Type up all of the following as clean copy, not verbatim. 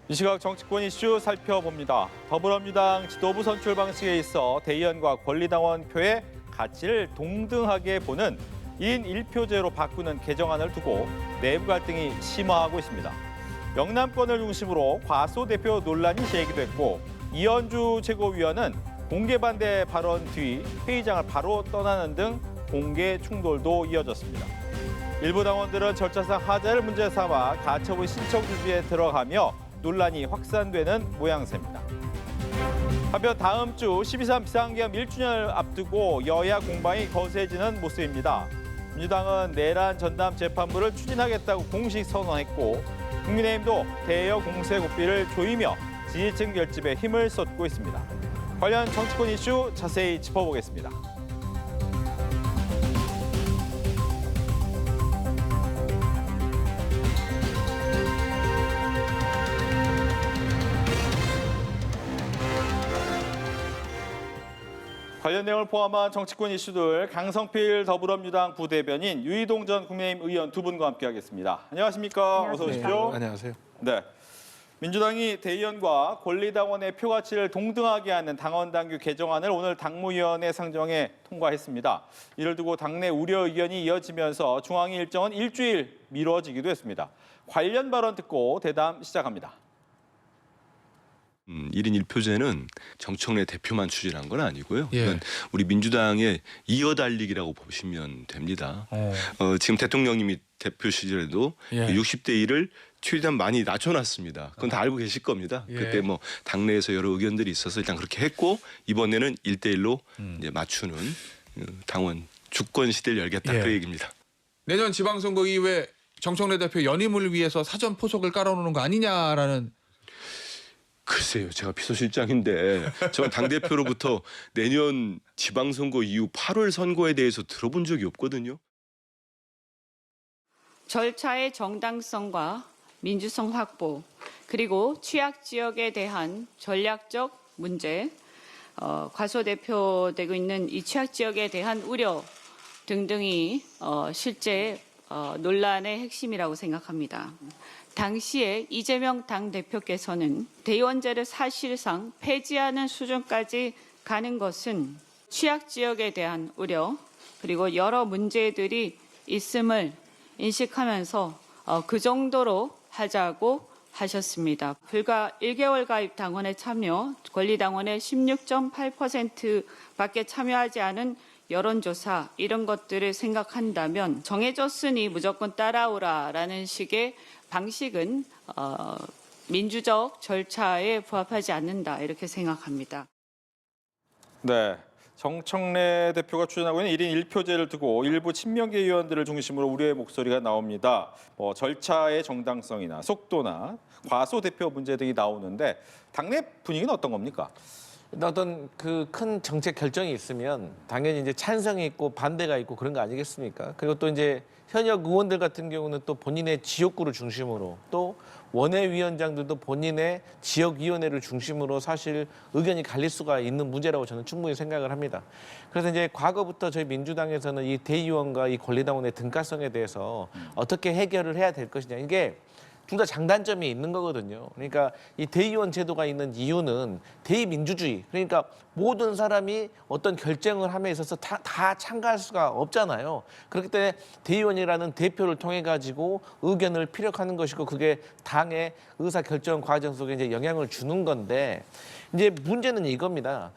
이 시각 정치권 이슈 살펴봅니다. 더불어민주당 지도부 선출 방식에 있어 대의원과 권리당원 표의 가치를 동등하게 보는 1인 1표제로 바꾸는 개정안을 두고 내부 갈등이 심화하고 있습니다. 영남권을 중심으로 과소 대표 논란이 제기됐고 이현주 최고위원은 공개 반대 발언 뒤 회의장을 바로 떠나는 등 공개 충돌도 이어졌습니다. 일부 당원들은 절차상 하자를 문제 삼아 가처분 신청 준비에 들어가며 논란이 확산되는 모양새입니다. 한편 다음 주 12.3 비상계엄 1주년을 앞두고 여야 공방이 거세지는 모습입니다. 민주당은 내란 전담 재판부를 추진하겠다고 공식 선언했고 국민의힘도 대여 공세 고삐를 조이며 지지층 결집에 힘을 쏟고 있습니다. 관련 정치권 이슈 자세히 짚어보겠습니다. 관련 내용을 포함한 정치권 이슈들 강성필 더불어민주당 부대변인 유이동 전 국민의힘 의원 두 분과 함께하겠습니다. 안녕하십니까? 어서 오십시오. 안녕하세요. 네. 민주당이 대의원과 권리당원의 표 가치를 동등하게 하는 당원당규 개정안을 오늘 당무위원회 상정에 통과했습니다. 이를 두고 당내 우려 의견이 이어지면서 중앙위 일정은 일주일 미뤄지기도 했습니다. 관련 발언 듣고 대담 시작합니다. 1인 1표제는 정청래 대표만 추진한 건 아니고요. 예. 이건 우리 민주당의 이어달리기라고 보시면 됩니다. 지금 대통령님이 대표 시절에도 예. 60대 1을 최대한 많이 낮춰놨습니다. 그건 다 알고 계실 겁니다. 예. 그때 뭐 당내에서 여러 의견들이 있어서 일단 그렇게 했고 이번에는 1대1로 이제 맞추는 당원 주권 시대를 열겠다 예. 그 얘기입니다. 내년 지방선거 이후에 정청래 대표 연임을 위해서 사전 포석을 깔아놓는 거 아니냐라는. 글쎄요, 제가 비서실장인데 저는 당대표로부터 내년 지방선거 이후 8월 선거에 대해서 들어본 적이 없거든요. 절차의 정당성과 민주성 확보, 그리고 취약 지역에 대한 전략적 문제, 과소대표되고 있는 이 취약 지역에 대한 우려 등등이 실제 논란의 핵심이라고 생각합니다. 당시에 이재명 당대표께서는 대의원제를 사실상 폐지하는 수준까지 가는 것은 취약 지역에 대한 우려, 그리고 여러 문제들이 있음을 인식하면서 그 정도로 하자고 하셨습니다. 불과 1개월 가입 당원의 참여, 권리당원의 16.8%밖에 참여하지 않은 여론조사 이런 것들을 생각한다면 정해졌으니 무조건 따라오라라는 식의 방식은 민주적 절차에 부합하지 않는다 이렇게 생각합니다. 네. 정청래 대표가 추진하고 있는 1인 1표제를 두고 일부 친명계 의원들을 중심으로 우려의 목소리가 나옵니다. 절차의 정당성이나 속도나 과소 대표 문제 등이 나오는데 당내 분위기는 어떤 겁니까? 어떤 그 큰 정책 결정이 있으면 당연히 이제 찬성이 있고 반대가 있고 그런 거 아니겠습니까? 그리고 또 이제 현역 의원들 같은 경우는 또 본인의 지역구를 중심으로 또 원외위원장들도 본인의 지역위원회를 중심으로 사실 의견이 갈릴 수가 있는 문제라고 저는 충분히 생각을 합니다. 그래서 이제 과거부터 저희 민주당에서는 이 대의원과 이 권리당원의 등가성에 대해서 어떻게 해결을 해야 될 것이냐 이게 둘 다 장단점이 있는 거거든요. 그러니까 이 대의원 제도가 있는 이유는 대의민주주의. 그러니까 모든 사람이 어떤 결정을 함에 있어서 다 참가할 수가 없잖아요. 그렇기 때문에 대의원이라는 대표를 통해 가지고 의견을 피력하는 것이고 그게 당의 의사결정 과정 속에 이제 영향을 주는 건데 이제 문제는 이겁니다.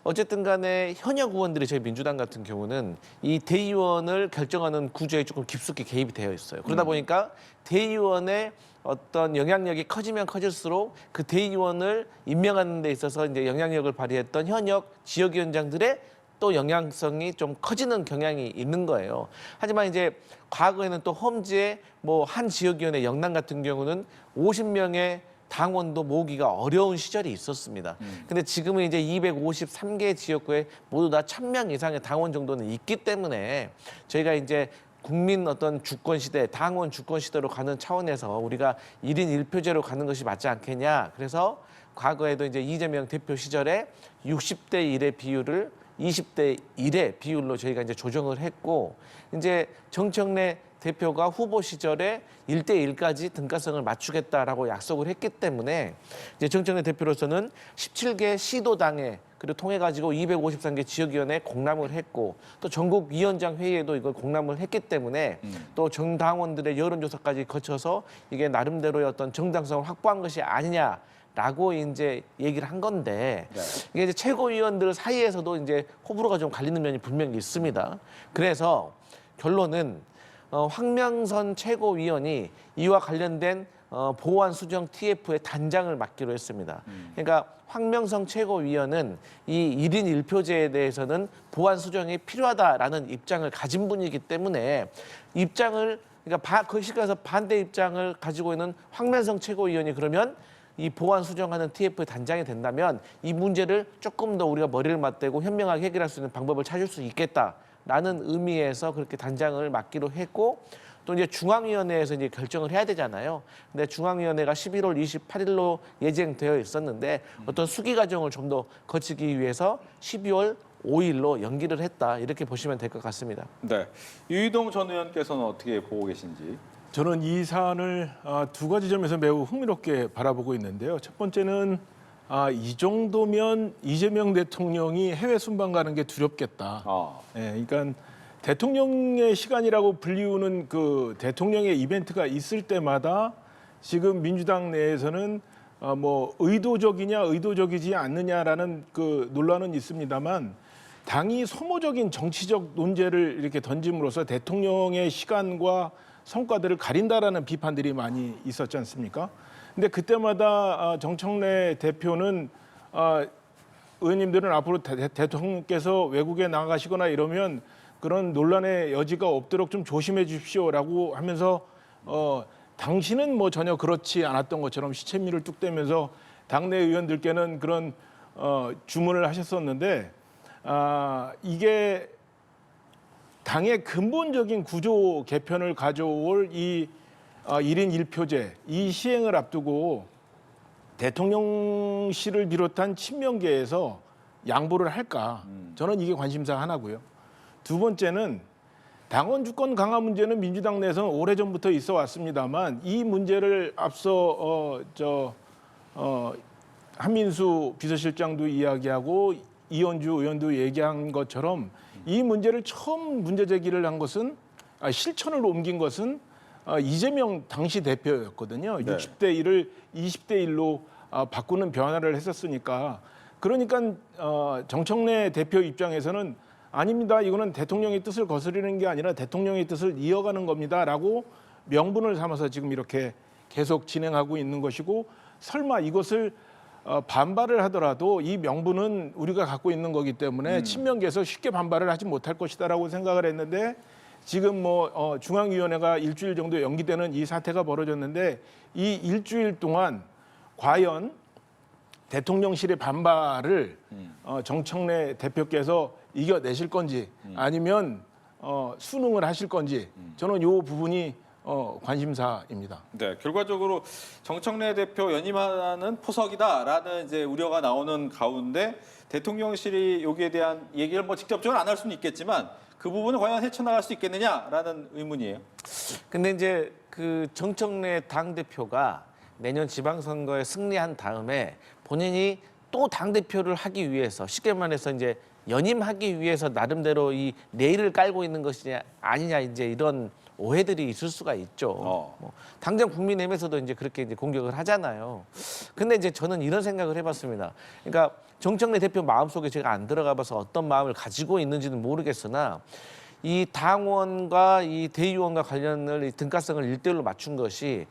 어쨌든 간에 현역 의원들이 저희 민주당 같은 경우는 이 대의원을 결정하는 구조에 조금 깊숙이 개입이 되어 있어요. 그러다 보니까 대의원의 어떤 영향력이 커지면 커질수록 그 대의원을 임명하는 데 있어서 이제 영향력을 발휘했던 현역 지역위원장들의 또 영향성이 좀 커지는 경향이 있는 거예요. 하지만 이제 과거에는 또 험지에 뭐 한 지역위원회 영남 같은 경우는 50명의 당원도 모으기가 어려운 시절이 있었습니다. 근데 지금은 이제 253개 지역구에 모두 다 1000명 이상의 당원 정도는 있기 때문에 저희가 이제 국민 어떤 주권 시대, 당원 주권 시대로 가는 차원에서 우리가 1인 1표제로 가는 것이 맞지 않겠냐. 그래서 과거에도 이제 이재명 대표 시절에 60대 1의 비율을 20대 1의 비율로 저희가 이제 조정을 했고 이제 정청래 대표가 후보 시절에 1대1까지 등가성을 맞추겠다라고 약속을 했기 때문에 이제 정청래 대표로서는 17개 시도당에 그리고 통해 가지고 253개 지역위원회에 공람을 했고 또 전국 위원장 회의에도 이걸 공람을 했기 때문에 또 정당원들의 여론조사까지 거쳐서 이게 나름대로의 어떤 정당성을 확보한 것이 아니냐라고 이제 얘기를 한 건데 이게 이제 최고위원들 사이에서도 이제 호불호가 좀 갈리는 면이 분명히 있습니다. 그래서 결론은 황명선 최고위원이 이와 관련된 보안 수정 TF의 단장을 맡기로 했습니다. 그러니까 황명선 최고위원은 이 1인 1표제에 대해서는 보안 수정이 필요하다라는 입장을 가진 분이기 때문에 그러니까 그 시간에서 반대 입장을 가지고 있는 황명선 최고위원이 그러면 이 보안 수정하는 TF 단장이 된다면 이 문제를 조금 더 우리가 머리를 맞대고 현명하게 해결할 수 있는 방법을 찾을 수 있겠다라는 의미에서 그렇게 단장을 맡기로 했고 또 이제 중앙위원회에서 이제 결정을 해야 되잖아요. 근데 중앙위원회가 11월 28일로 예정되어 있었는데 어떤 수기 과정을 좀 더 거치기 위해서 12월 5일로 연기를 했다 이렇게 보시면 될 것 같습니다. 네, 유이동 전 의원께서는 어떻게 보고 계신지. 저는 이 사안을 두 가지 점에서 매우 흥미롭게 바라보고 있는데요. 첫 번째는 이 정도면 이재명 대통령이 해외 순방 가는 게 두렵겠다. 예, 그러니까 대통령의 시간이라고 불리우는 그 대통령의 이벤트가 있을 때마다 지금 민주당 내에서는 뭐 의도적이냐 의도적이지 않느냐라는 그 논란은 있습니다만 당이 소모적인 정치적 논제를 이렇게 던짐으로써 대통령의 시간과 성과들을 가린다라는 비판들이 많이 있었지 않습니까? 근데 그때마다 정청래 대표는 의원님들은 앞으로 대통령께서 외국에 나가시거나 이러면 그런 논란의 여지가 없도록 좀 조심해 주십시오라고 하면서 당신은 뭐 전혀 그렇지 않았던 것처럼 시체미를 뚝 떼면서 당내 의원들께는 그런 주문을 하셨었는데 이게 당의 근본적인 구조 개편을 가져올 이 1인 1표제 이 시행을 앞두고 대통령실을 비롯한 친명계에서 양보를 할까? 저는 이게 관심사 하나고요. 두 번째는 당원 주권 강화 문제는 민주당 내에서는 오래전부터 있어 왔습니다만 이 문제를 앞서 한민수 비서실장도 이야기하고 이현주 의원도 얘기한 것처럼 이 문제를 처음 문제 제기를 한 것은 실천을 옮긴 것은 이재명 당시 대표였거든요. 네. 60대 1을 20대 1로 바꾸는 변화를 했었으니까 그러니까 정청래 대표 입장에서는 아닙니다. 이거는 대통령의 뜻을 거스르는 게 아니라 대통령의 뜻을 이어가는 겁니다라고 명분을 삼아서 지금 이렇게 계속 진행하고 있는 것이고 설마 이것을 반발을 하더라도 이 명분은 우리가 갖고 있는 거기 때문에 친명계에서 쉽게 반발을 하지 못할 것이다라고 생각을 했는데 지금 뭐 중앙위원회가 일주일 정도 연기되는 이 사태가 벌어졌는데 이 일주일 동안 과연 대통령실의 반발을 정청래 대표께서 이겨내실 건지 아니면 순응을 하실 건지 저는 이 부분이 관심사입니다. 네, 결과적으로 정청래 대표 연임하는 포석이다라는 이제 우려가 나오는 가운데 대통령실이 여기에 대한 얘기를 뭐 직접적으로 안 할 수는 있겠지만 그 부분을 과연 헤쳐나갈 수 있겠느냐라는 의문이에요. 근데 이제 그 정청래 당 대표가 내년 지방선거에 승리한 다음에 본인이 또 당 대표를 하기 위해서 쉽게 말해서 이제 연임하기 위해서 나름대로 이 레일을 깔고 있는 것이냐 아니냐 이제 이런 오해들이 있을 수가 있죠. 뭐 당장 국민의힘에서도 이제 그렇게 이제 공격을 하잖아요. 근데 이제 저는 이런 생각을 해봤습니다. 그러니까 정청래 대표 마음속에 제가 안 들어가봐서 어떤 마음을 가지고 있는지는 모르겠으나 이 당원과 이 대의원과 관련을 이 등가성을 1대1로 맞춘 것이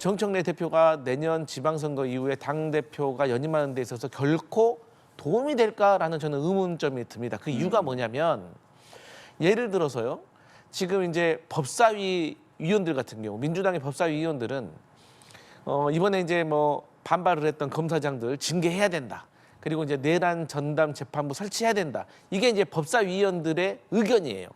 정청래 대표가 내년 지방선거 이후에 당 대표가 연임하는 데 있어서 결코 도움이 될까라는 저는 의문점이 듭니다. 그 이유가 뭐냐면 예를 들어서요. 지금 이제 법사위 위원들 같은 경우 민주당의 법사위 위원들은 이번에 이제 뭐 반발을 했던 검사장들 징계해야 된다. 그리고 이제 내란 전담 재판부 설치해야 된다. 이게 이제 법사위원들의 의견이에요.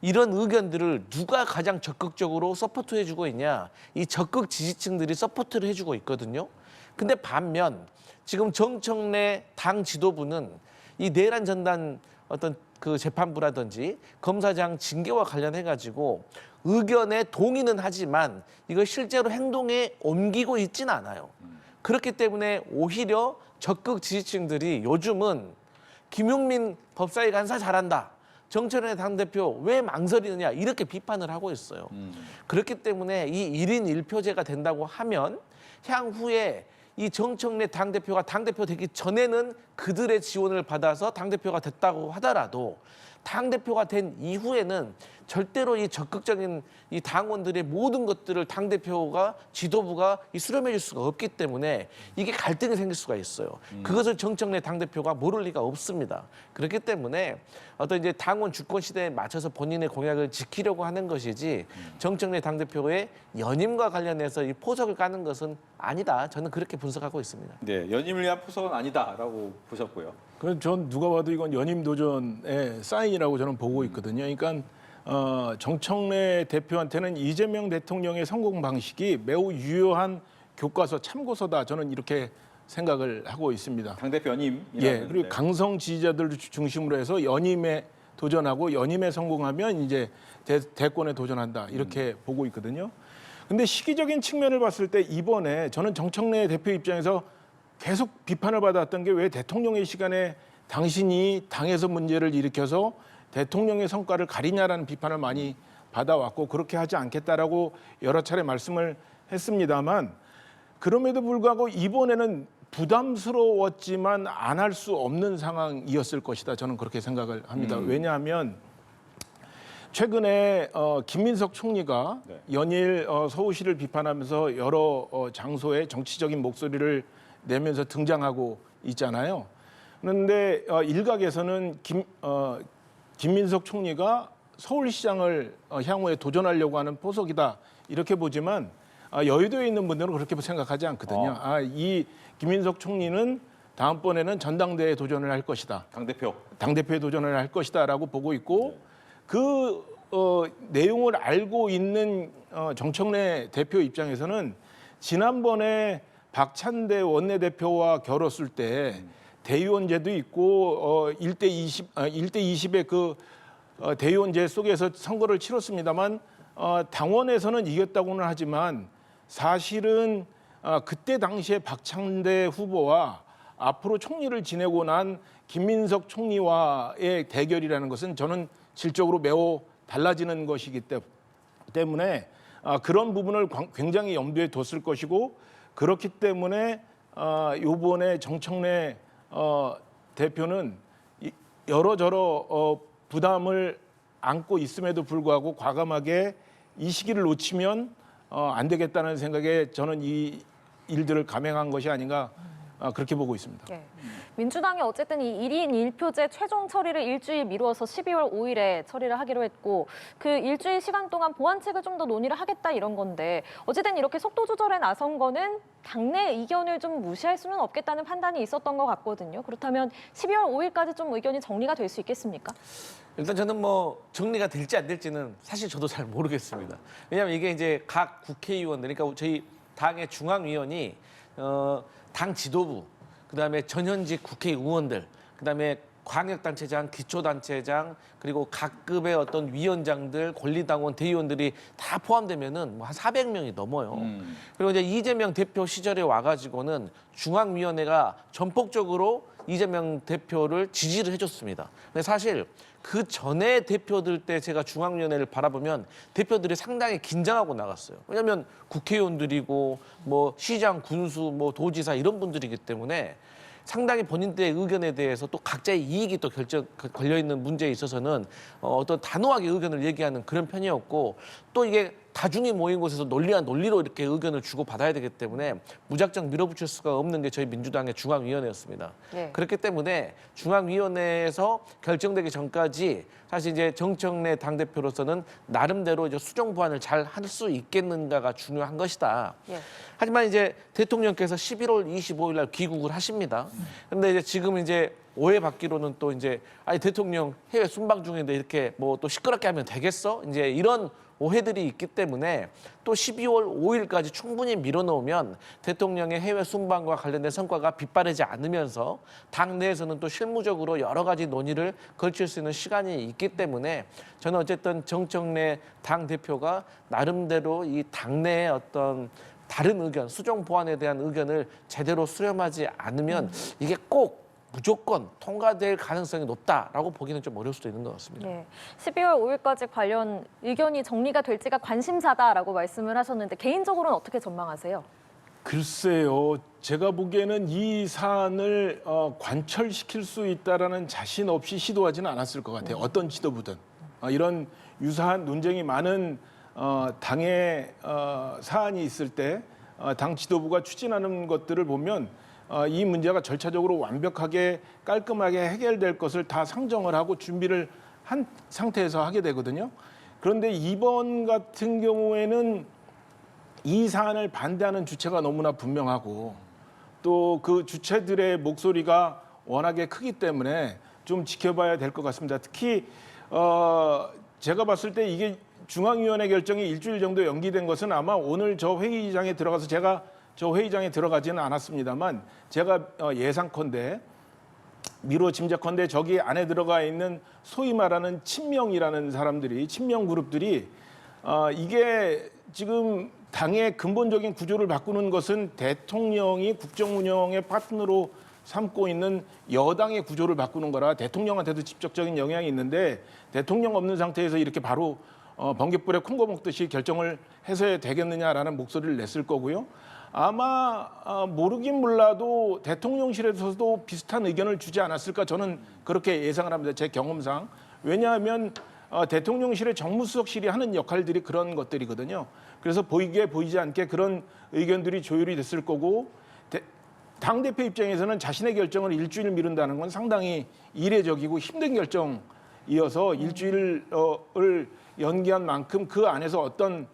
이런 의견들을 누가 가장 적극적으로 서포트해주고 있냐? 이 적극 지지층들이 서포트를 해주고 있거든요. 근데 반면 지금 정청래 당 지도부는 이 내란 전담 어떤 그 재판부라든지 검사장 징계와 관련해 가지고 의견에 동의는 하지만 이걸 실제로 행동에 옮기고 있지는 않아요. 그렇기 때문에 오히려 적극 지지층들이 요즘은 김용민 법사위 간사 잘한다. 정청래 당대표 왜 망설이느냐 이렇게 비판을 하고 있어요. 그렇기 때문에 이 1인 1표제가 된다고 하면 향후에 이 정청래 당대표가 당대표 되기 전에는 그들의 지원을 받아서 당대표가 됐다고 하더라도 당대표가 된 이후에는 절대로 이 적극적인 이 당원들의 모든 것들을 당대표가 지도부가 이 수렴해 줄 수가 없기 때문에 이게 갈등이 생길 수가 있어요. 그것을 정청래 당대표가 모를 리가 없습니다. 그렇기 때문에 어떤 이제 당원 주권 시대에 맞춰서 본인의 공약을 지키려고 하는 것이지 정청래 당대표의 연임과 관련해서 이 포석을 까는 것은 아니다. 저는 그렇게 분석하고 있습니다. 네, 연임을 위한 포석은 아니다라고 보셨고요. 그건 전 누가 봐도 이건 연임 도전의 사인이라고 저는 보고 있거든요. 그러니까 정청래 대표한테는 이재명 대통령의 성공 방식이 매우 유효한 교과서, 참고서다. 저는 이렇게 생각을 하고 있습니다. 당대표 연임. 예, 그리고 강성 지지자들을 중심으로 해서 연임에 도전하고 연임에 성공하면 이제 대권에 도전한다. 이렇게 보고 있거든요. 근데 시기적인 측면을 봤을 때 이번에 저는 정청래 대표 입장에서 계속 비판을 받았던 게 왜 대통령의 시간에 당신이 당에서 문제를 일으켜서 대통령의 성과를 가리냐라는 비판을 많이 받아왔고 그렇게 하지 않겠다라고 여러 차례 말씀을 했습니다만 그럼에도 불구하고 이번에는 부담스러웠지만 안 할 수 없는 상황이었을 것이다. 저는 그렇게 생각을 합니다. 왜냐하면 최근에 김민석 총리가 연일 서울시를 비판하면서 여러 장소에 정치적인 목소리를 내면서 등장하고 있잖아요. 그런데 일각에서는 김민석 총리가 서울시장을 향후에 도전하려고 하는 포석이다 이렇게 보지만 여의도에 있는 분들은 그렇게 생각하지 않거든요. 이 김민석 총리는 다음번에는 전당대회에 도전을 할 것이다. 당대표에 도전을 할 것이다라고 보고 있고 그 내용을 알고 있는 정청래 대표 입장에서는 지난번에 박찬대 원내대표와 겨뤘을 때 대의원제도 있고 1대 20의 그 대의원제 속에서 선거를 치렀습니다만 당원에서는 이겼다고는 하지만 사실은 그때 당시에 박찬대 후보와 앞으로 총리를 지내고 난 김민석 총리와의 대결이라는 것은 저는 질적으로 매우 달라지는 것이기 때문에 그런 부분을 굉장히 염두에 뒀을 것이고 그렇기 때문에 이번에 정청래 대표는 여러저러 부담을 안고 있음에도 불구하고 과감하게 이 시기를 놓치면 안 되겠다는 생각에 저는 이 일들을 감행한 것이 아닌가 그렇게 보고 있습니다. 네. 민주당이 어쨌든 이 1인 1표제 최종 처리를 일주일 미루어서 12월 5일에 처리를 하기로 했고 그 일주일 시간 동안 보완책을 좀 더 논의를 하겠다 이런 건데 어쨌든 이렇게 속도 조절에 나선 거는 당내 의견을 좀 무시할 수는 없겠다는 판단이 있었던 것 같거든요. 그렇다면 12월 5일까지 좀 의견이 정리가 될 수 있겠습니까? 일단 저는 뭐 정리가 될지 안 될지는 사실 저도 잘 모르겠습니다. 왜냐하면 이게 이제 각 국회의원들, 그러니까 저희 당의 중앙위원이 당 지도부, 그다음에 전현직 국회의원들, 그다음에 광역단체장, 기초단체장, 그리고 각급의 어떤 위원장들, 권리당원, 대의원들이 다 포함되면은 뭐 한 400명이 넘어요. 그리고 이제 이재명 대표 시절에 와가지고는 중앙위원회가 전폭적으로 이재명 대표를 지지를 해줬습니다. 근데 사실 그 전에 대표들 때 제가 중앙위원회를 바라보면 대표들이 상당히 긴장하고 나갔어요. 왜냐하면 국회의원들이고 뭐 시장, 군수, 뭐 도지사 이런 분들이기 때문에 상당히 본인들의 의견에 대해서 또 각자의 이익이 또 걸려 있는 문제에 있어서는 어떤 단호하게 의견을 얘기하는 그런 편이었고 또 이게 다중이 모인 곳에서 논리와 논리로 이렇게 의견을 주고 받아야 되기 때문에 무작정 밀어붙일 수가 없는 게 저희 민주당의 중앙위원회였습니다. 네. 그렇기 때문에 중앙위원회에서 결정되기 전까지 사실 이제 정청래 당대표로서는 나름대로 이제 수정 보완을 잘 할 수 있겠는가가 중요한 것이다. 예. 하지만 이제 대통령께서 11월 25일 날 귀국을 하십니다. 근데 이제 지금 이제 오해받기로는 또 이제 아니 대통령 해외 순방 중인데 이렇게 뭐 또 시끄럽게 하면 되겠어? 이제 이런 오해들이 있기 때문에 또 12월 5일까지 충분히 밀어놓으면 대통령의 해외 순방과 관련된 성과가 빗바르지 않으면서 당내에서는 또 실무적으로 여러 가지 논의를 걸칠 수 있는 시간이 있기 때문에 저는 어쨌든 정청래 당대표가 나름대로 이 당내의 어떤 다른 의견, 수정 보완에 대한 의견을 제대로 수렴하지 않으면 이게 꼭 무조건 통과될 가능성이 높다라고 보기는 좀 어려울 수도 있는 것 같습니다. 네. 12월 5일까지 관련 의견이 정리가 될지가 관심사다라고 말씀을 하셨는데 개인적으로는 어떻게 전망하세요? 글쎄요, 제가 보기에는 이 사안을 관철시킬 수 있다라는 자신 없이 시도하지는 않았을 것 같아요. 어떤 지도부든 이런 유사한 논쟁이 많은 당의 사안이 있을 때 당 지도부가 추진하는 것들을 보면 이 문제가 절차적으로 완벽하게 깔끔하게 해결될 것을 다 상정을 하고 준비를 한 상태에서 하게 되거든요. 그런데 이번 같은 경우에는 이 사안을 반대하는 주체가 너무나 분명하고 또 그 주체들의 목소리가 워낙에 크기 때문에 좀 지켜봐야 될 것 같습니다. 특히 제가 봤을 때 이게 중앙위원회 결정이 일주일 정도 연기된 것은 아마 오늘 저 회의장에 들어가서 제가 저 회의장에 들어가지는 않았습니다만 제가 예상컨대 미뤄 짐작컨대 저기 안에 들어가 있는 소위 말하는 친명이라는 사람들이 친명 그룹들이 이게 지금 당의 근본적인 구조를 바꾸는 것은 대통령이 국정 운영의 파트너로 삼고 있는 여당의 구조를 바꾸는 거라 대통령한테도 직접적인 영향이 있는데 대통령 없는 상태에서 이렇게 바로 번갯불에 콩고 먹듯이 결정을 해서야 되겠느냐라는 목소리를 냈을 거고요. 아마 모르긴 몰라도 대통령실에서도 비슷한 의견을 주지 않았을까 저는 그렇게 예상을 합니다. 제 경험상. 왜냐하면 대통령실의 정무수석실이 하는 역할들이 그런 것들이거든요. 그래서 보이게 보이지 않게 그런 의견들이 조율이 됐을 거고 당대표 입장에서는 자신의 결정을 일주일 미룬다는 건 상당히 이례적이고 힘든 결정이어서 일주일을 연기한 만큼 그 안에서 어떤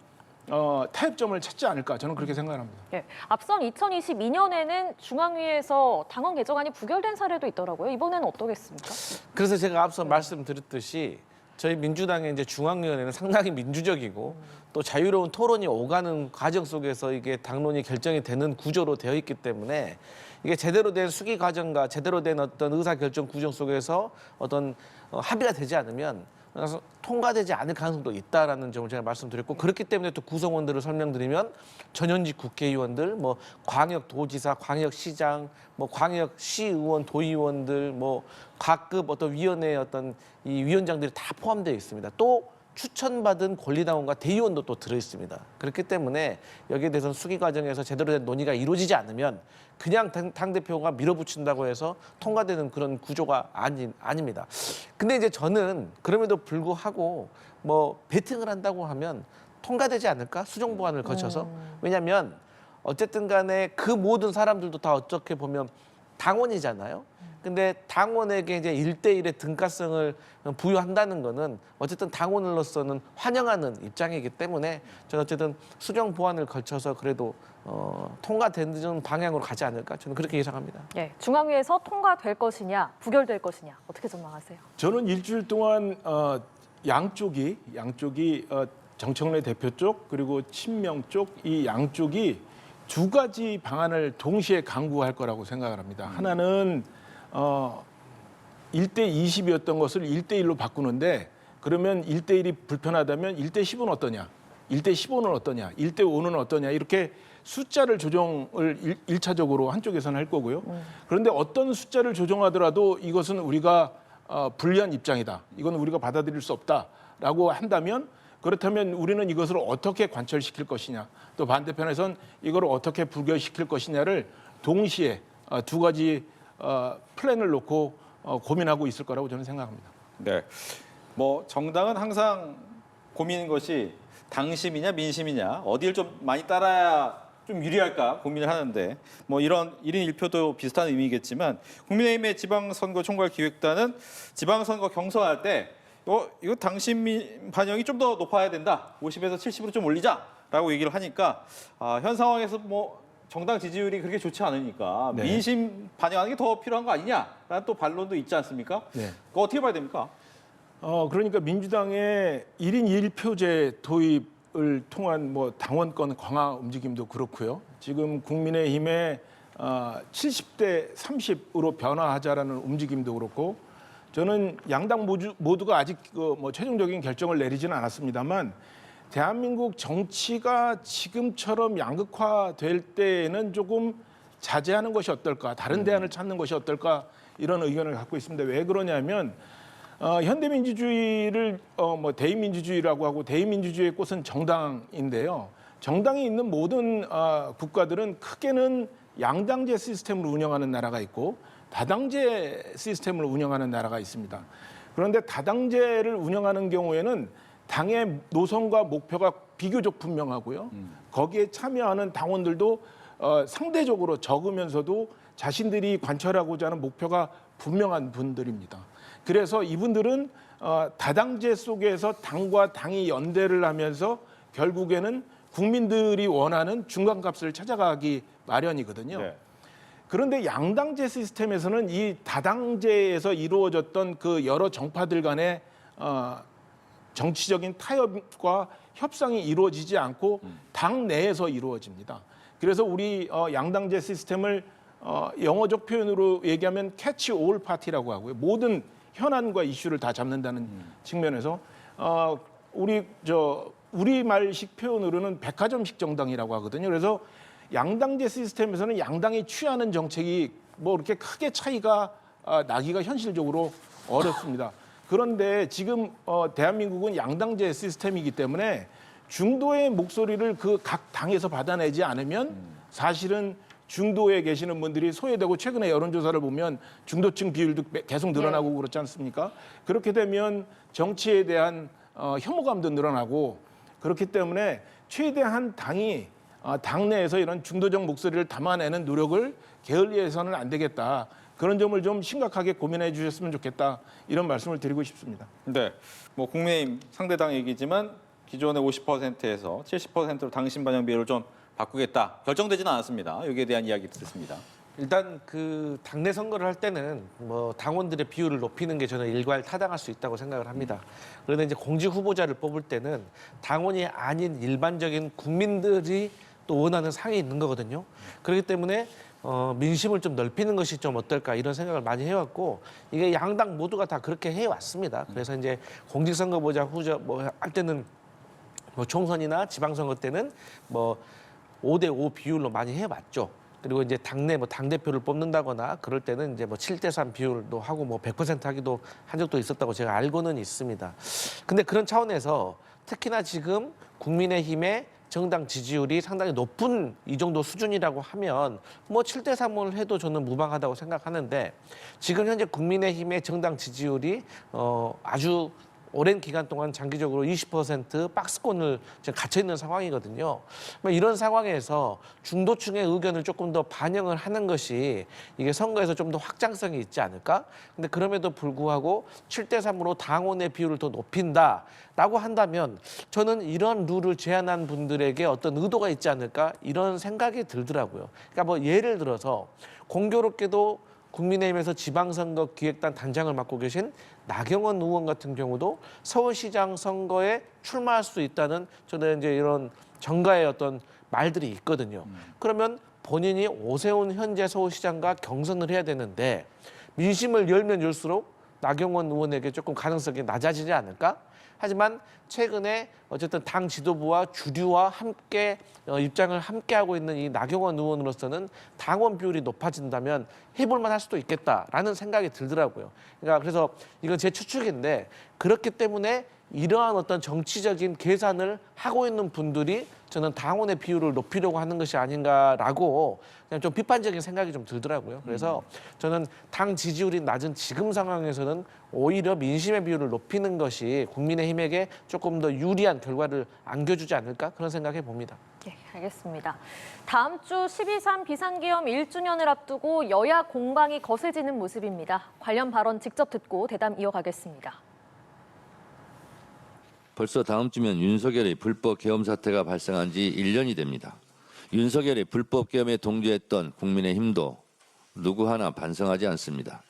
타협점을 찾지 않을까 저는 그렇게 생각합니다. 네. 앞선 2022년에는 중앙위에서 당원 개정안이 부결된 사례도 있더라고요. 이번에는 어떠겠습니까? 그래서 제가 앞서 말씀드렸듯이 저희 민주당의 이제 중앙위원회는 상당히 민주적이고 또 자유로운 토론이 오가는 과정 속에서 이게 당론이 결정이 되는 구조로 되어 있기 때문에 이게 제대로 된 수기 과정과 제대로 된 어떤 의사결정 구정 속에서 어떤 합의가 되지 않으면 그래서 통과되지 않을 가능성도 있다라는 점을 제가 말씀드렸고 그렇기 때문에 또 구성원들을 설명드리면 전현직 국회의원들, 뭐 광역도지사, 광역시장, 뭐 광역시의원, 도의원들, 뭐 각급 어떤 위원회 어떤 이 위원장들이 다 포함되어 있습니다. 또 추천받은 권리당원과 대의원도 또 들어 있습니다. 그렇기 때문에 여기에 대해서는 수기 과정에서 제대로 된 논의가 이루어지지 않으면 그냥 당대표가 밀어붙인다고 해서 통과되는 그런 구조가 아닙니다. 근데 이제 저는 그럼에도 불구하고 뭐 배팅을 한다고 하면 통과되지 않을까? 수정 보완을 거쳐서. 왜냐하면 어쨌든 간에 그 모든 사람들도 다 어떻게 보면 당원이잖아요. 근데 당원에게 이제 1대1의 등가성을 부여한다는 거는 어쨌든 당원으로서는 환영하는 입장이기 때문에 저는 어쨌든 수정 보완을 거쳐서 그래도 통과되는 방향으로 가지 않을까 저는 그렇게 예상합니다. 네. 중앙위에서 통과될 것이냐, 부결될 것이냐 어떻게 전망하세요? 저는 일주일 동안 양쪽이 정청래 대표 쪽 그리고 친명 쪽 이 양쪽이 두 가지 방안을 동시에 강구할 거라고 생각을 합니다. 하나는 1대 20이었던 것을 1대 1로 바꾸는데 그러면 1대 1이 불편하다면 1대 10은 어떠냐? 1대 15는 어떠냐? 1대 5는 어떠냐? 이렇게 숫자를 조정을 1차적으로 한쪽에서는 할 거고요. 그런데 어떤 숫자를 조정하더라도 이것은 우리가 불리한 입장이다. 이건 우리가 받아들일 수 없다라고 한다면 그렇다면 우리는 이것을 어떻게 관철시킬 것이냐 또 반대편에선 이걸 어떻게 부결시킬 것이냐를 동시에 두 가지 플랜을 놓고 고민하고 있을 거라고 저는 생각합니다. 네, 뭐 정당은 항상 고민인 것이 당심이냐 민심이냐 어디를 좀 많이 따라야 좀 유리할까 고민을 하는데 뭐 이런 1인 1표도 비슷한 의미겠지만 국민의힘의 지방선거 총괄기획단은 지방선거 경선할 때 이거 당심 반영이 좀 더 높아야 된다. 50에서 70으로 좀 올리자라고 얘기를 하니까 현 상황에서 뭐 정당 지지율이 그렇게 좋지 않으니까 네. 민심 반영하는 게 더 필요한 거 아니냐라는 또 반론도 있지 않습니까? 네. 그거 어떻게 봐야 됩니까? 그러니까 민주당의 1인 1표제 도입을 통한 뭐 당원권 강화 움직임도 그렇고요. 지금 국민의힘의 70대 30으로 변화하자라는 움직임도 그렇고, 저는 양당 모두가 아직 뭐 최종적인 결정을 내리지는 않았습니다만, 대한민국 정치가 지금처럼 양극화될 때에는 조금 자제하는 것이 어떨까, 다른 대안을 찾는 것이 어떨까, 이런 의견을 갖고 있습니다. 왜 그러냐면 현대민주주의를 뭐 대의민주주의라고 하고, 대의민주주의의 꽃은 정당인데요. 정당이 있는 모든 국가들은 크게는 양당제 시스템을 운영하는 나라가 있고 다당제 시스템을 운영하는 나라가 있습니다. 그런데 다당제를 운영하는 경우에는 당의 노선과 목표가 비교적 분명하고요. 거기에 참여하는 당원들도 상대적으로 적으면서도 자신들이 관철하고자 하는 목표가 분명한 분들입니다. 그래서 이분들은 다당제 속에서 당과 당이 연대를 하면서 결국에는 국민들이 원하는 중간값을 찾아가기 마련이거든요. 네. 그런데 양당제 시스템에서는 이 다당제에서 이루어졌던 그 여러 정파들 간의 정치적인 타협과 협상이 이루어지지 않고 당 내에서 이루어집니다. 그래서 우리 양당제 시스템을 영어적 표현으로 얘기하면 캐치 올 파티라고 하고요. 모든 현안과 이슈를 다 잡는다는 측면에서 우리말식 표현으로는 백화점식 정당이라고 하거든요. 그래서 양당제 시스템에서는 양당이 취하는 정책이 뭐 이렇게 크게 차이가 나기가 현실적으로 어렵습니다. 그런데 지금 대한민국은 양당제 시스템이기 때문에 중도의 목소리를 그 각 당에서 받아내지 않으면 사실은 중도에 계시는 분들이 소외되고, 최근에 여론조사를 보면 중도층 비율도 계속 늘어나고 그렇지 않습니까? 그렇게 되면 정치에 대한 혐오감도 늘어나고, 그렇기 때문에 최대한 당이 당내에서 이런 중도적 목소리를 담아내는 노력을 게을리해서는 안 되겠다. 그런 점을 좀 심각하게 고민해 주셨으면 좋겠다. 이런 말씀을 드리고 싶습니다. 네, 뭐 국민의힘 상대당 얘기지만 기존의 50%에서 70%로 당신 반영 비율을 좀 바꾸겠다. 결정되지는 않았습니다. 여기에 대한 이야기 듣습니다. 일단 그 당내 선거를 할 때는 뭐 당원들의 비율을 높이는 게 저는 일괄 타당할 수 있다고 생각을 합니다. 그런데 이제 공직 후보자를 뽑을 때는 당원이 아닌 일반적인 국민들이 또 원하는 상이 있는 거거든요. 그렇기 때문에 민심을 좀 넓히는 것이 좀 어떨까, 이런 생각을 많이 해왔고, 이게 양당 모두가 다 그렇게 해왔습니다. 그래서 이제 공직선거보자 후보자 뭐 할 때는 뭐 총선이나 지방선거 때는 뭐 5대5 비율로 많이 해왔죠. 그리고 이제 당내 뭐 당대표를 뽑는다거나 그럴 때는 이제 뭐 7대3 비율도 하고 뭐 100% 하기도 한 적도 있었다고 제가 알고는 있습니다. 근데 그런 차원에서 특히나 지금 국민의힘의 정당 지지율이 상당히 높은 이 정도 수준이라고 하면 뭐 7대3을 해도 저는 무방하다고 생각하는데, 지금 현재 국민의힘의 정당 지지율이 아주 오랜 기간 동안 장기적으로 20% 박스권을 지금 갇혀 있는 상황이거든요. 이런 상황에서 중도층의 의견을 조금 더 반영을 하는 것이 이게 선거에서 좀 더 확장성이 있지 않을까? 근데 그럼에도 불구하고 7대3으로 당원의 비율을 더 높인다라고 한다면 저는 이런 룰을 제안한 분들에게 어떤 의도가 있지 않을까? 이런 생각이 들더라고요. 그러니까 뭐 예를 들어서 공교롭게도 국민의힘에서 지방선거 기획단 단장을 맡고 계신 나경원 의원 같은 경우도 서울시장 선거에 출마할 수 있다는 저는 이제 이런 정가의 어떤 말들이 있거든요. 그러면 본인이 오세훈 현재 서울시장과 경선을 해야 되는데 민심을 열면 열수록 나경원 의원에게 조금 가능성이 낮아지지 않을까? 하지만 최근에 어쨌든 당 지도부와 주류와 함께 입장을 함께 하고 있는 이 나경원 의원으로서는 당원 비율이 높아진다면 해볼만 할 수도 있겠다라는 생각이 들더라고요. 그러니까 그래서 이건 제 추측인데, 그렇기 때문에 이러한 어떤 정치적인 계산을 하고 있는 분들이 저는 당원의 비율을 높이려고 하는 것이 아닌가라고 그냥 좀 비판적인 생각이 좀 들더라고요. 그래서 저는 당 지지율이 낮은 지금 상황에서는 오히려 민심의 비율을 높이는 것이 국민의힘에게 조금 더 유리한 결과를 안겨주지 않을까, 그런 생각해 봅니다. 네, 알겠습니다. 다음 주 12.3 비상계엄 1주년을 앞두고 여야 공방이 거세지는 모습입니다. 관련 발언 직접 듣고 대담 이어가겠습니다. 벌써 다음 주면 윤석열의 불법 계엄 사태가 발생한 지 1년이 됩니다. 윤석열의 불법 계엄에 동조했던 국민의힘도 누구 하나 반성하지 않습니다.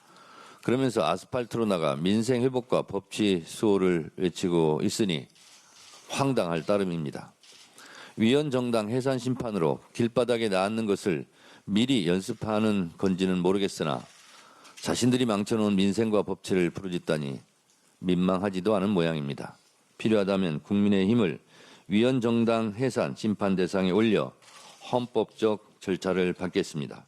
그러면서 아스팔트로 나가 민생 회복과 법치 수호를 외치고 있으니 황당할 따름입니다. 위헌 정당 해산 심판으로 길바닥에 나앉는 것을 미리 연습하는 건지는 모르겠으나 자신들이 망쳐놓은 민생과 법치를 부르짖다니 민망하지도 않은 모양입니다. 필요하다면 국민의힘을 위헌 정당 해산 심판 대상에 올려 헌법적 절차를 밟겠습니다.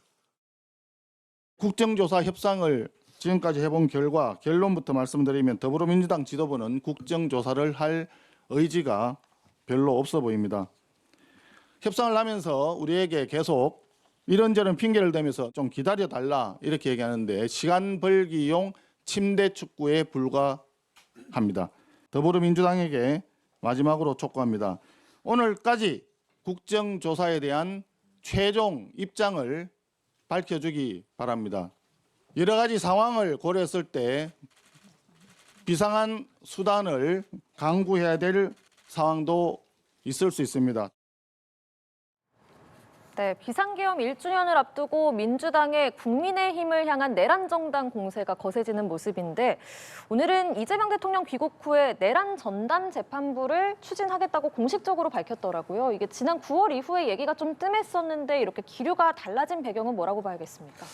국정조사 협상을 지금까지 해본 결과 결론부터 말씀드리면 더불어민주당 지도부는 국정조사를 할 의지가 별로 없어 보입니다. 협상을 하면서 우리에게 계속 이런저런 핑계를 대면서 좀 기다려달라 이렇게 얘기하는데 시간 벌기용 침대 축구에 불과합니다. 더불어민주당에게 마지막으로 촉구합니다. 오늘까지 국정조사에 대한 최종 입장을 밝혀주기 바랍니다. 여러 가지 상황을 고려했을 때 비상한 수단을 강구해야 될 상황도 있을 수 있습니다. 네, 비상계엄 1주년을 앞두고 민주당의 국민의힘을 향한 내란 정당 공세가 거세지는 모습인데 오늘은 이재명 대통령 귀국 후에 내란 전담 재판부를 추진하겠다고 공식적으로 밝혔더라고요. 이게 지난 9월 이후에 얘기가 좀 뜸했었는데 이렇게 기류가 달라진 배경은 뭐라고 봐야겠습니까?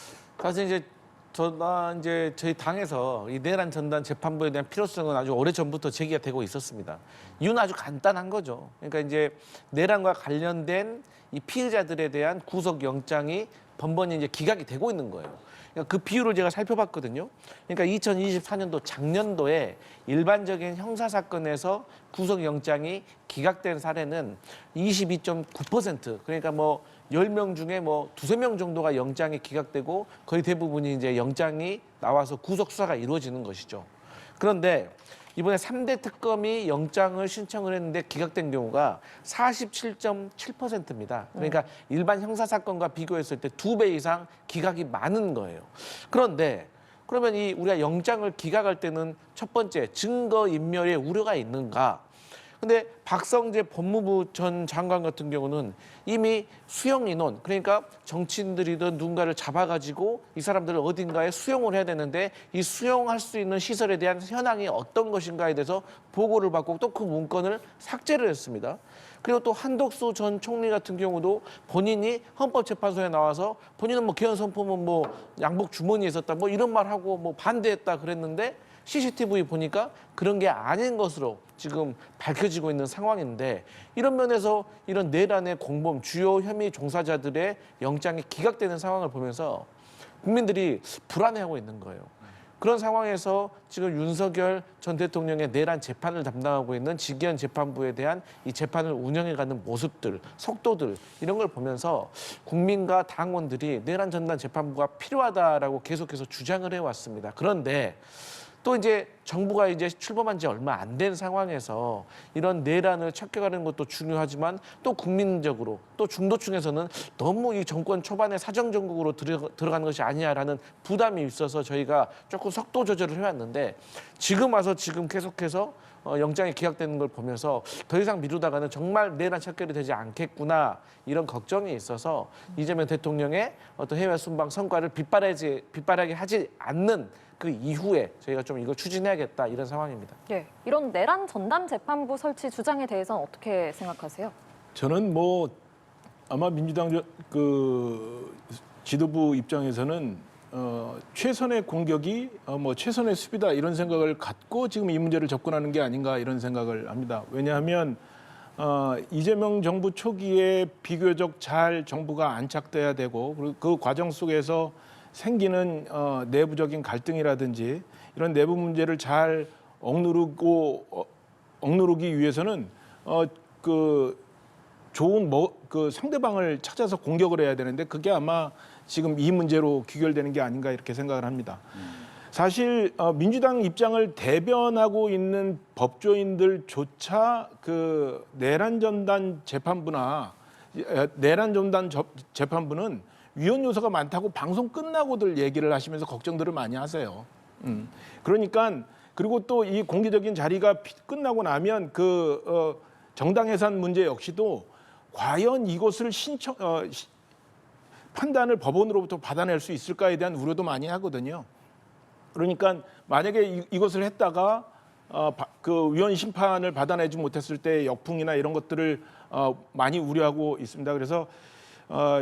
사실 이제 저희 당에서 이 내란 전담 재판부에 대한 필요성은 아주 오래 전부터 제기가 되고 있었습니다. 이유는 아주 간단한 거죠. 그러니까 이제 내란과 관련된 이 피해자들에 대한 구속 영장이 번번이 이제 기각이 되고 있는 거예요. 그러니까 그 비율을 제가 살펴봤거든요. 그러니까 2024년도 작년도에 일반적인 형사 사건에서 구속 영장이 기각된 사례는 22.9%. 그러니까 뭐 10명 중에 뭐 2~3명 정도가 영장이 기각되고 거의 대부분이 이제 영장이 나와서 구속 수사가 이루어지는 것이죠. 그런데 이번에 3대 특검이 영장을 신청을 했는데 기각된 경우가 47.7%입니다. 그러니까 일반 형사 사건과 비교했을 때 2배 이상 기각이 많은 거예요. 그런데 그러면 이 우리가 영장을 기각할 때는 첫 번째 증거 인멸의 우려가 있는가? 근데 박성재 법무부 전 장관 같은 경우는 이미 수용 인원, 그러니까 정치인들이든 누군가를 잡아가지고 이 사람들을 어딘가에 수용을 해야 되는데 이 수용할 수 있는 시설에 대한 현황이 어떤 것인가에 대해서 보고를 받고 또 그 문건을 삭제를 했습니다. 그리고 또 한덕수 전 총리 같은 경우도 본인이 헌법재판소에 나와서 본인은 뭐 개헌 선포문 뭐 양복 주머니에 있었다 뭐 이런 말하고 뭐 반대했다 그랬는데 CCTV 보니까 그런 게 아닌 것으로 지금 밝혀지고 있는 상황인데 이런 면에서 이런 내란의 공범, 주요 혐의 종사자들의 영장이 기각되는 상황을 보면서 국민들이 불안해하고 있는 거예요. 그런 상황에서 지금 윤석열 전 대통령의 내란 재판을 담당하고 있는 직위원 재판부에 대한 이 재판을 운영해가는 모습들, 속도들 이런 걸 보면서 국민과 당원들이 내란 전담 재판부가 필요하다라고 계속해서 주장을 해왔습니다. 그런데 또 이제 정부가 이제 출범한 지 얼마 안 된 상황에서 이런 내란을 척결하는 것도 중요하지만 또 국민적으로 또 중도층에서는 너무 이 정권 초반에 사정정국으로 들어가는 것이 아니냐라는 부담이 있어서 저희가 조금 속도 조절을 해왔는데 지금 와서 지금 계속해서 영장이 기각되는 걸 보면서 더 이상 미루다가는 정말 내란 척결이 되지 않겠구나 이런 걱정이 있어서 이재명 대통령의 어떤 해외 순방 성과를 빗바라게 하지 않는 그 이후에 저희가 좀 이걸 추진해야겠다 이런 상황입니다. 네, 이런 내란 전담 재판부 설치 주장에 대해서는 어떻게 생각하세요? 저는 뭐 아마 민주당 그 지도부 입장에서는 최선의 공격이 뭐 최선의 수비다 이런 생각을 갖고 지금 이 문제를 접근하는 게 아닌가 이런 생각을 합니다. 왜냐하면 이재명 정부 초기에 비교적 잘 정부가 안착돼야 되고 그리고 그 과정 속에서 생기는 내부적인 갈등이라든지 이런 내부 문제를 잘 억누르기 위해서는 그 좋은 그 상대방을 찾아서 공격을 해야 되는데 그게 아마 지금 이 문제로 귀결되는 게 아닌가 이렇게 생각을 합니다. 사실 민주당 입장을 대변하고 있는 법조인들조차 그 내란 전담 재판부는 위헌 요소가 많다고 방송 끝나고들 얘기를 하시면서 걱정들을 많이 하세요. 그러니까 그리고 또 이 공개적인 자리가 끝나고 나면 그 정당 해산 문제 역시도 과연 이것을 판단을 법원으로부터 받아낼 수 있을까에 대한 우려도 많이 하거든요. 그러니까 만약에 이것을 했다가 그 위헌 심판을 받아내지 못했을 때 역풍이나 이런 것들을 많이 우려하고 있습니다. 그래서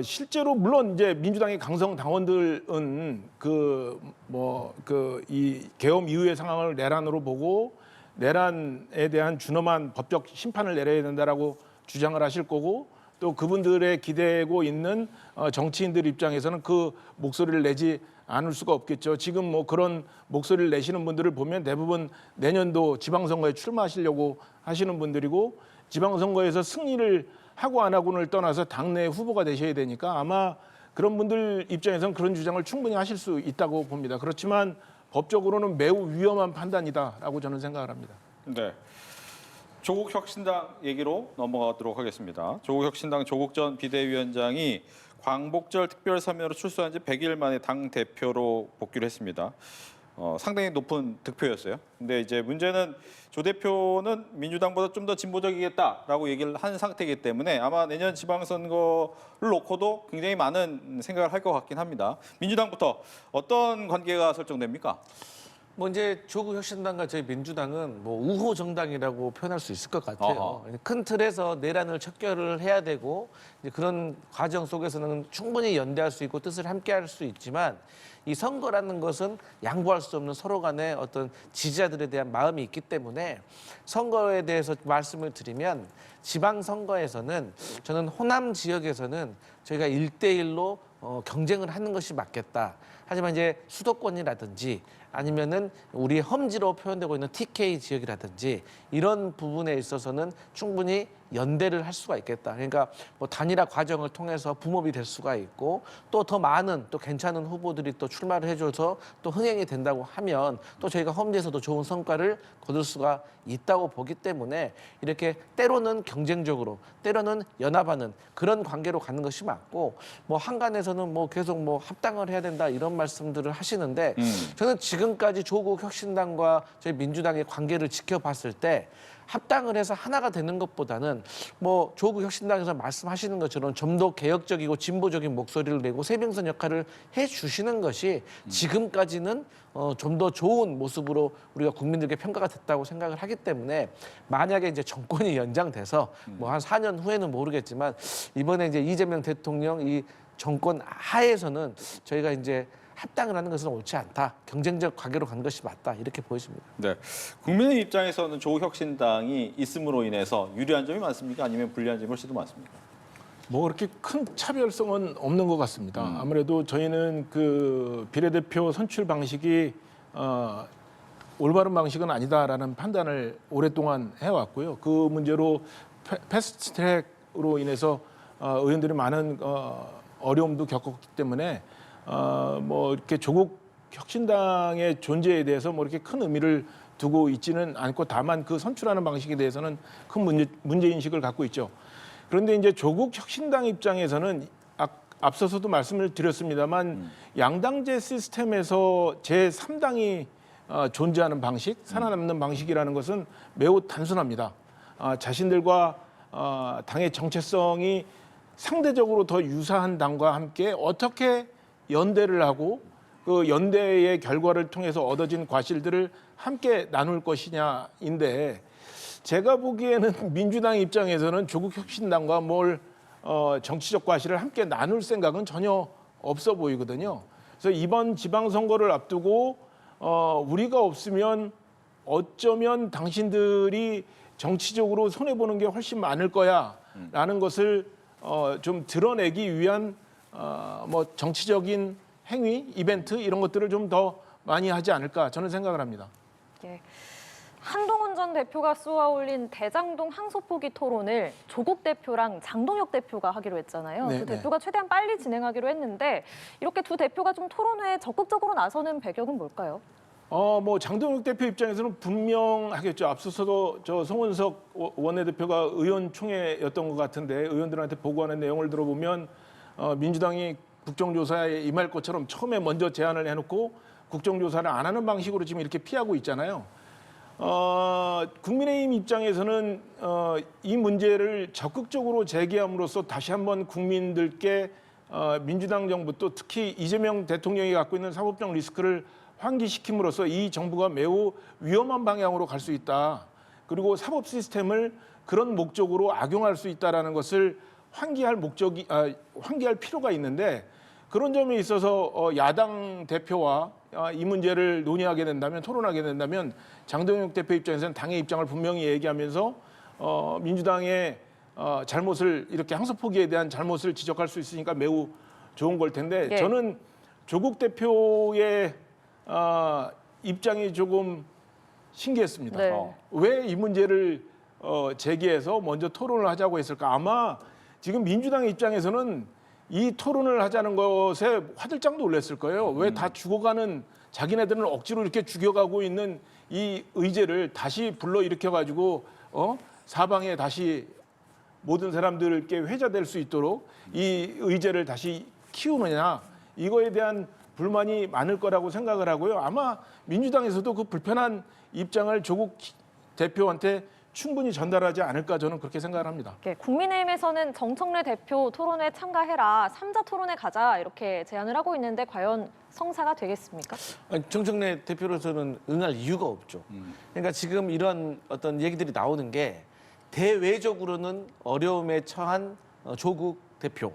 실제로 물론 이제 민주당의 강성 당원들은 이 계엄 이후의 상황을 내란으로 보고 내란에 대한 준엄한 법적 심판을 내려야 된다라고 주장을 하실 거고, 또 그분들의 기대고 있는 정치인들 입장에서는 그 목소리를 내지 않을 수가 없겠죠. 지금 뭐 그런 목소리를 내시는 분들을 보면 대부분 내년도 지방선거에 출마하시려고 하시는 분들이고, 지방선거에서 승리를 하고 안 하고를 떠나서 당내 후보가 되셔야 되니까 아마 그런 분들 입장에서는 그런 주장을 충분히 하실 수 있다고 봅니다. 그렇지만 법적으로는 매우 위험한 판단이다라고 저는 생각을 합니다. 네. 조국 혁신당 얘기로 넘어가도록 하겠습니다. 조국 혁신당 조국 전 비대위원장이 광복절 특별사면으로 출소한 지 100일 만에 당 대표로 복귀를 했습니다. 상당히 높은 득표였어요. 근데 이제 문제는 조 대표는 민주당보다 좀 더 진보적이겠다라고 얘기를 한 상태이기 때문에 아마 내년 지방선거를 놓고도 굉장히 많은 생각을 할 것 같긴 합니다. 민주당부터 어떤 관계가 설정됩니까? 뭐 이제 조국 혁신당과 저희 민주당은 뭐 우호 정당이라고 표현할 수 있을 것 같아요. 큰 틀에서 내란을 척결을 해야 되고 이제 그런 과정 속에서는 충분히 연대할 수 있고 뜻을 함께할 수 있지만, 이 선거라는 것은 양보할 수 없는 서로 간의 어떤 지지자들에 대한 마음이 있기 때문에 선거에 대해서 말씀을 드리면, 지방선거에서는 저는 호남 지역에서는 저희가 1대1로 경쟁을 하는 것이 맞겠다. 하지만 이제 수도권이라든지 아니면은 우리 험지로 표현되고 있는 TK 지역이라든지 이런 부분에 있어서는 충분히 연대를 할 수가 있겠다. 그러니까 뭐 단일화 과정을 통해서 붐업이 될 수가 있고, 또 더 많은 또 괜찮은 후보들이 또 출마를 해줘서 또 흥행이 된다고 하면 또 저희가 험지에서도 좋은 성과를 거둘 수가 있다고 보기 때문에 이렇게 때로는 경쟁적으로 때로는 연합하는 그런 관계로 가는 것이 맞고, 뭐 한간에서는 뭐 계속 뭐 합당을 해야 된다 이런 말씀들을 하시는데 저는 지금까지 조국 혁신당과 저희 민주당의 관계를 지켜봤을 때 합당을 해서 하나가 되는 것보다는 뭐 조국 혁신당에서 말씀하시는 것처럼 좀 더 개혁적이고 진보적인 목소리를 내고 세명선 역할을 해주시는 것이 지금까지는 좀 더 좋은 모습으로 우리가 국민들께 평가가 됐다고 생각을 하기 때문에, 만약에 이제 정권이 연장돼서 뭐 한 4년 후에는 모르겠지만 이번에 이제 이재명 대통령 이 정권 하에서는 저희가 이제 합당을 하는 것은 옳지 않다. 경쟁적 관계로 가는 것이 맞다. 이렇게 보여집니다. 네. 국민의 입장에서는 조국 혁신당이 있음으로 인해서 유리한 점이 많습니까? 아니면 불리한 점이 훨씬 더 많습니까? 뭐 그렇게 큰 차별성은 없는 것 같습니다. 아무래도 저희는 그 비례대표 선출 방식이 올바른 방식은 아니다라는 판단을 오랫동안 해왔고요. 그 문제로 패스트트랙으로 인해서 의원들이 많은 어려움도 겪었기 때문에 뭐 이렇게 조국 혁신당의 존재에 대해서 뭐 이렇게 큰 의미를 두고 있지는 않고, 다만 그 선출하는 방식에 대해서는 큰 문제 인식을 갖고 있죠. 그런데 이제 조국 혁신당 입장에서는 앞서서도 말씀을 드렸습니다만 양당제 시스템에서 제3당이 존재하는 방식, 살아남는 방식이라는 것은 매우 단순합니다. 자신들과 당의 정체성이 상대적으로 더 유사한 당과 함께 어떻게 연대를 하고 그 연대의 결과를 통해서 얻어진 과실들을 함께 나눌 것이냐인데, 제가 보기에는 민주당 입장에서는 조국 혁신당과 뭘 정치적 과실을 함께 나눌 생각은 전혀 없어 보이거든요. 그래서 이번 지방선거를 앞두고 우리가 없으면 어쩌면 당신들이 정치적으로 손해보는 게 훨씬 많을 거야라는 것을 좀 드러내기 위한 뭐 정치적인 행위, 이벤트 이런 것들을 좀 더 많이 하지 않을까 저는 생각을 합니다. 예. 한동훈 전 대표가 쏘아올린 대장동 항소포기 토론을 조국 대표랑 장동혁 대표가 하기로 했잖아요. 네, 두 대표가 최대한 빨리 진행하기로 했는데, 이렇게 두 대표가 좀 토론회에 적극적으로 나서는 배경은 뭘까요? 뭐 장동혁 대표 입장에서는 분명하겠죠. 앞서서도 저 송은석 원내대표가 의원총회였던 것 같은데, 의원들한테 보고하는 내용을 들어보면 민주당이 국정조사에 임할 것처럼 처음에 먼저 제안을 해놓고 국정조사를 안 하는 방식으로 지금 이렇게 피하고 있잖아요. 국민의힘 입장에서는 이 문제를 적극적으로 제기함으로써 다시 한번 국민들께 민주당 정부, 또 특히 이재명 대통령이 갖고 있는 사법적 리스크를 환기시킴으로써 이 정부가 매우 위험한 방향으로 갈 수 있다. 그리고 사법 시스템을 그런 목적으로 악용할 수 있다라는 것을 환기할 필요가 있는데 그런 점에 있어서 야당 대표와 이 문제를 논의하게 된다면 토론하게 된다면 장동혁 대표 입장에서는 당의 입장을 분명히 얘기하면서 민주당의 잘못을 이렇게 항소포기에 대한 잘못을 지적할 수 있으니까 매우 좋은 걸 텐데 예. 저는 조국 대표의 입장이 조금 신기했습니다. 네. 왜 이 문제를 제기해서 먼저 토론을 하자고 했을까? 아마 지금 민주당 입장에서는 이 토론을 하자는 것에 화들짝 놀랐을 거예요. 왜 다 죽어가는 자기네들은 억지로 이렇게 죽여가고 있는 이 의제를 다시 불러일으켜가지고 사방에 다시 모든 사람들께 회자될 수 있도록 이 의제를 다시 키우느냐 이거에 대한 불만이 많을 거라고 생각을 하고요. 아마 민주당에서도 그 불편한 입장을 조국 대표한테 충분히 전달하지 않을까 저는 그렇게 생각을 합니다. 국민의힘에서는 정청래 대표 토론회 참가해라, 3자 토론회 가자 이렇게 제안을 하고 있는데 과연 성사가 되겠습니까? 아니, 정청래 대표로서는 응할 이유가 없죠. 그러니까 지금 이런 어떤 얘기들이 나오는 게 대외적으로는 어려움에 처한 조국 대표,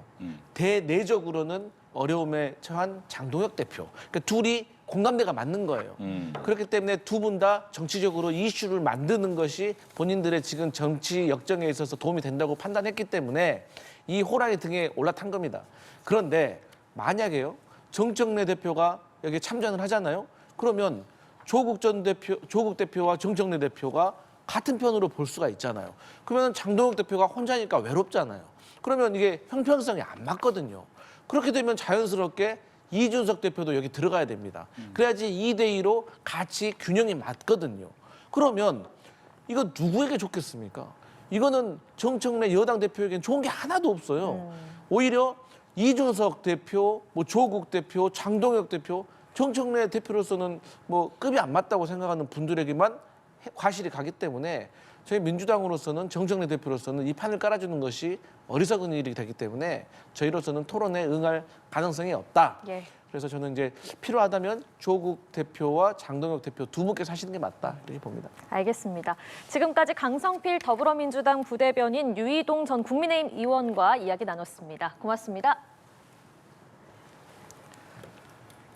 대내적으로는 어려움에 처한 장동혁 대표. 그러니까 둘이 공감대가 맞는 거예요. 그렇기 때문에 두 분 다 정치적으로 이슈를 만드는 것이 본인들의 지금 정치 역정에 있어서 도움이 된다고 판단했기 때문에 이 호랑이 등에 올라탄 겁니다. 그런데 만약에요, 정청래 대표가 여기 참전을 하잖아요. 그러면 조국 대표와 정청래 대표가 같은 편으로 볼 수가 있잖아요. 그러면 장동혁 대표가 혼자니까 외롭잖아요. 그러면 이게 형평성이 안 맞거든요. 그렇게 되면 자연스럽게 이준석 대표도 여기 들어가야 됩니다. 그래야지 2대2로 같이 균형이 맞거든요. 그러면 이거 누구에게 좋겠습니까? 이거는 정청래 여당 대표에겐 좋은 게 하나도 없어요. 오히려 이준석 대표, 조국 대표, 장동혁 대표, 정청래 대표로서는 급이 안 맞다고 생각하는 분들에게만 과실이 가기 때문에 저희 민주당으로서는 정청래 대표로서는 이 판을 깔아주는 것이 어리석은 일이 되기 때문에 저희로서는 토론에 응할 가능성이 없다. 예. 그래서 저는 이제 필요하다면 조국 대표와 장동혁 대표 두 분께서 하시는 게 맞다 이렇게 봅니다. 알겠습니다. 지금까지 강성필 더불어민주당 부대변인 유이동 전 국민의힘 의원과 이야기 나눴습니다. 고맙습니다.